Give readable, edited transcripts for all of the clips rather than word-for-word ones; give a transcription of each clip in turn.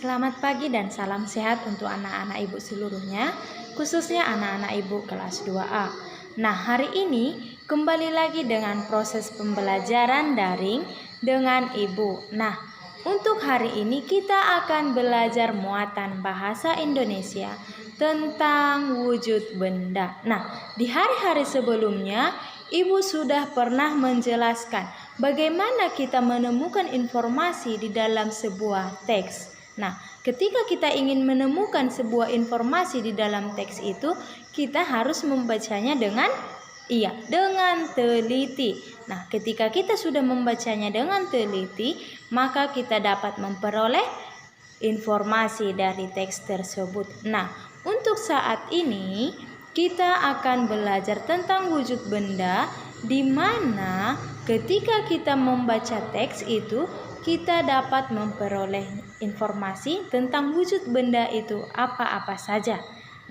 Selamat pagi dan salam sehat untuk anak-anak ibu seluruhnya, khususnya anak-anak ibu kelas 2A. Nah, hari ini kembali lagi dengan proses pembelajaran daring dengan ibu. Nah, untuk hari ini kita akan belajar muatan bahasa Indonesia tentang wujud benda. Nah, di hari-hari sebelumnya ibu sudah pernah menjelaskan bagaimana kita menemukan informasi di dalam sebuah teks. Nah, ketika kita ingin menemukan sebuah informasi di dalam teks itu, kita harus membacanya dengan teliti. Nah, ketika kita sudah membacanya dengan teliti, maka kita dapat memperoleh informasi dari teks tersebut. Nah, untuk saat ini kita akan belajar tentang wujud benda, di mana ketika kita membaca teks itu kita dapat memperoleh informasi tentang wujud benda itu apa-apa saja.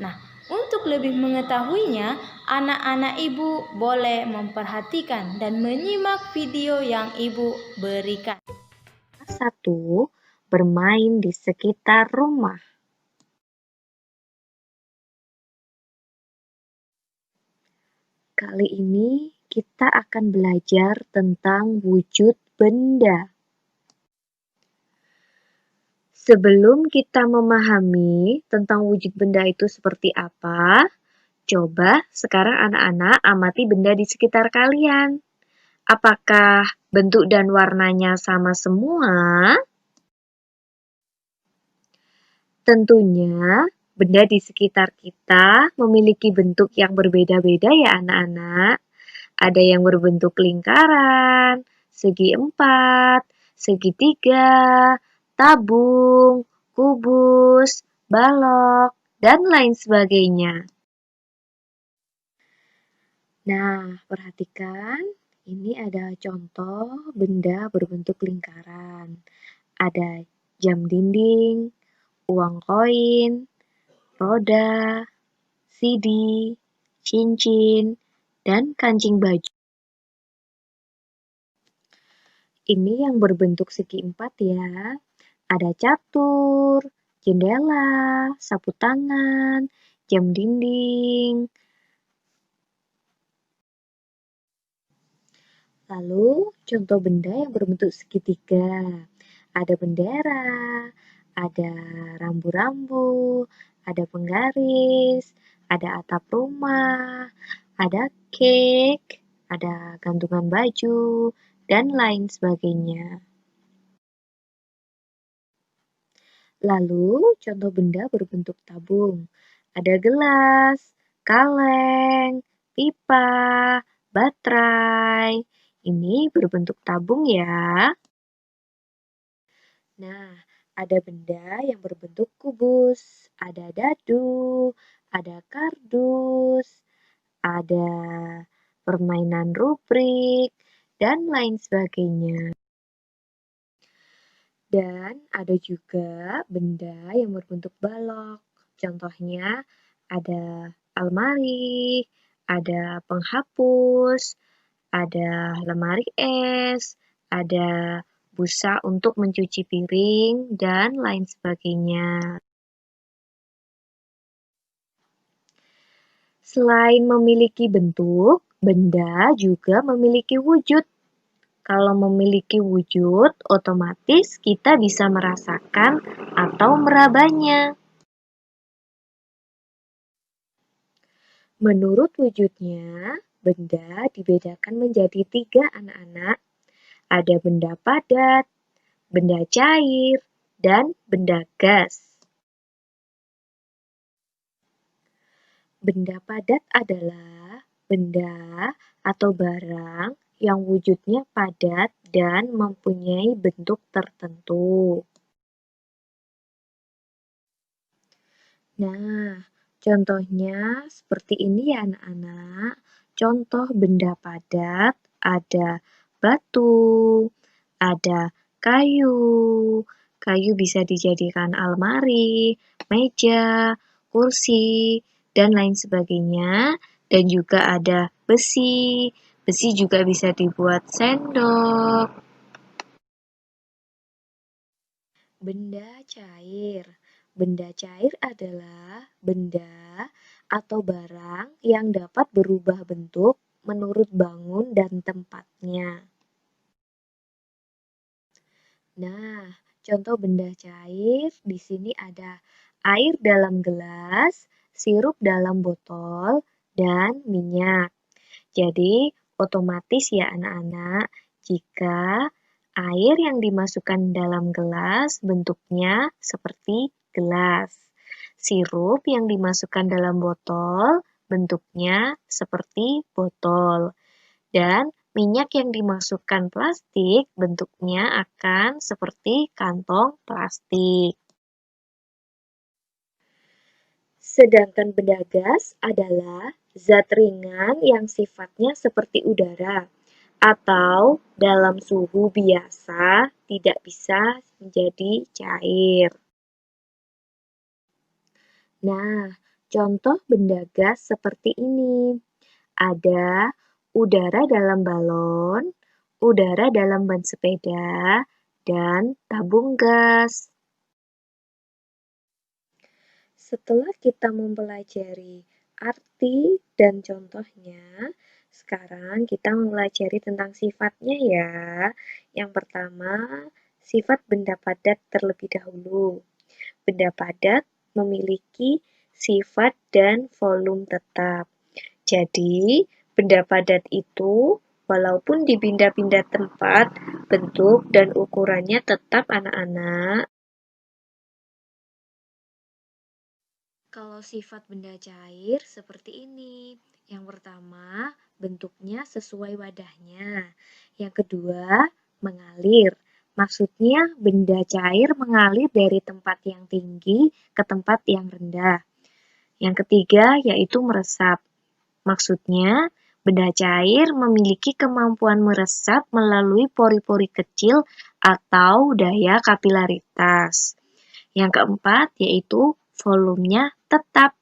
Nah, untuk lebih mengetahuinya, anak-anak ibu boleh memperhatikan dan menyimak video yang ibu berikan. 1. Bermain di sekitar rumah. Kali ini kita akan belajar tentang wujud benda. Sebelum kita memahami tentang wujud benda itu seperti apa, coba sekarang anak-anak amati benda di sekitar kalian. Apakah bentuk dan warnanya sama semua? Tentunya, benda di sekitar kita memiliki bentuk yang berbeda-beda ya anak-anak. Ada yang berbentuk lingkaran, segi empat, segitiga, tabung, kubus, balok, dan lain sebagainya. Nah, perhatikan, ini ada contoh benda berbentuk lingkaran. Ada jam dinding, uang koin, roda, CD, cincin, dan kancing baju. Ini yang berbentuk segi empat ya. Ada catur, jendela, sapu tangan, jam dinding. Lalu contoh benda yang berbentuk segitiga. Ada bendera, ada rambu-rambu, ada penggaris, ada atap rumah, ada cake, ada gantungan baju, dan lain sebagainya. Lalu, contoh benda berbentuk tabung. Ada gelas, kaleng, pipa, baterai. Ini berbentuk tabung ya. Nah, ada benda yang berbentuk kubus. Ada dadu, ada kardus, ada permainan rubrik, dan lain sebagainya. Dan ada juga benda yang berbentuk balok. Contohnya ada almari, ada penghapus, ada lemari es, ada busa untuk mencuci piring, dan lain sebagainya. Selain memiliki bentuk, benda juga memiliki wujud. Kalau memiliki wujud, otomatis kita bisa merasakan atau merabanya. Menurut wujudnya, benda dibedakan menjadi 3 anak-anak. Ada benda padat, benda cair, dan benda gas. Benda padat adalah benda atau barang yang wujudnya padat dan mempunyai bentuk tertentu. Nah, contohnya seperti ini ya anak-anak. Contoh benda padat ada batu, ada kayu. Kayu bisa dijadikan almari, meja, kursi, dan lain sebagainya. Dan juga ada besi. Besi juga bisa dibuat sendok. Benda cair. Benda cair adalah benda atau barang yang dapat berubah bentuk menurut bangun dan tempatnya. Nah, contoh benda cair di sini ada air dalam gelas, sirup dalam botol, dan minyak. Jadi, otomatis ya anak-anak, jika air yang dimasukkan dalam gelas bentuknya seperti gelas. Sirup yang dimasukkan dalam botol bentuknya seperti botol. Dan minyak yang dimasukkan plastik bentuknya akan seperti kantong plastik. Sedangkan benda gas adalah zat ringan yang sifatnya seperti udara atau dalam suhu biasa tidak bisa menjadi cair. Nah, contoh benda gas seperti ini. Ada udara dalam balon, udara dalam ban sepeda, dan tabung gas. Setelah kita mempelajari arti dan contohnya, sekarang kita mempelajari tentang sifatnya ya. Yang pertama, sifat benda padat terlebih dahulu. Benda padat memiliki sifat dan volume tetap. Jadi, benda padat itu walaupun dipindah-pindah tempat, bentuk dan ukurannya tetap anak-anak. Kalau sifat benda cair seperti ini. Yang pertama, bentuknya sesuai wadahnya. Yang kedua, mengalir. Maksudnya benda cair mengalir dari tempat yang tinggi ke tempat yang rendah. Yang ketiga, yaitu meresap. Maksudnya, benda cair memiliki kemampuan meresap melalui pori-pori kecil atau daya kapilaritas. Yang keempat, yaitu volumenya tetap.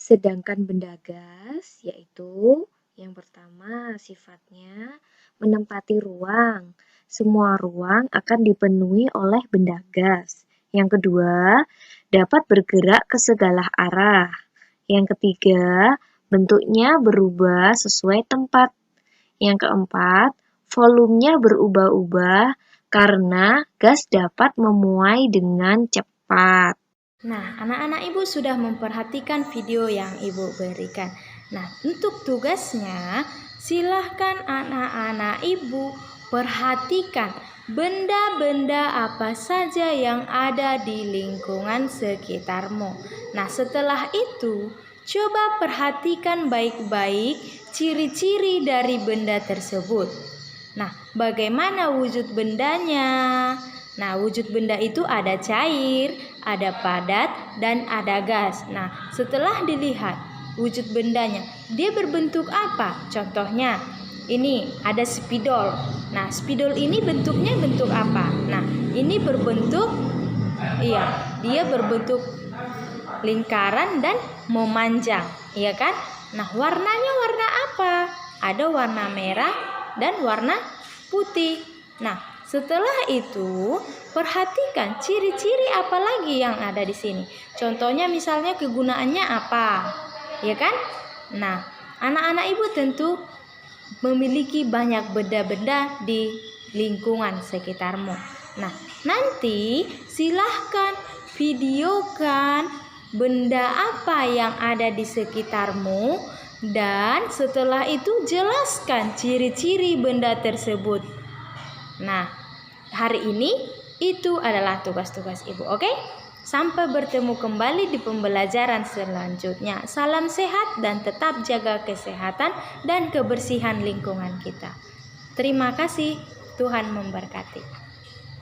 Sedangkan benda gas, yaitu yang pertama sifatnya menempati ruang. Semua ruang akan dipenuhi oleh benda gas. Yang kedua, dapat bergerak ke segala arah. Yang ketiga, bentuknya berubah sesuai tempat. Yang keempat, volumenya berubah-ubah karena gas dapat memuai dengan cepat. Nah, anak-anak ibu sudah memperhatikan video yang ibu berikan. Nah, untuk tugasnya, silahkan anak-anak ibu perhatikan benda-benda apa saja yang ada di lingkungan sekitarmu. Nah, setelah itu, coba perhatikan baik-baik ciri-ciri dari benda tersebut. Nah, bagaimana wujud bendanya? Nah, wujud benda itu ada cair, ada padat, dan ada gas. Nah, setelah dilihat wujud bendanya, dia berbentuk apa? Contohnya, ini ada spidol. Nah, spidol ini bentuknya bentuk apa? Nah, ini berbentuk, dia berbentuk lingkaran dan memanjang, iya kan? Nah, warnanya warna apa? Ada warna merah dan warna putih. Nah, setelah itu, perhatikan ciri-ciri apa lagi yang ada di sini. Contohnya misalnya kegunaannya apa? Ya kan? Nah, anak-anak ibu tentu memiliki banyak benda-benda di lingkungan sekitarmu. Nah, nanti silahkan videokan benda apa yang ada di sekitarmu dan setelah itu jelaskan ciri-ciri benda tersebut. Nah, hari ini itu adalah tugas-tugas ibu, oke? Sampai bertemu kembali di pembelajaran selanjutnya. Salam sehat dan tetap jaga kesehatan dan kebersihan lingkungan kita. Terima kasih, Tuhan memberkati.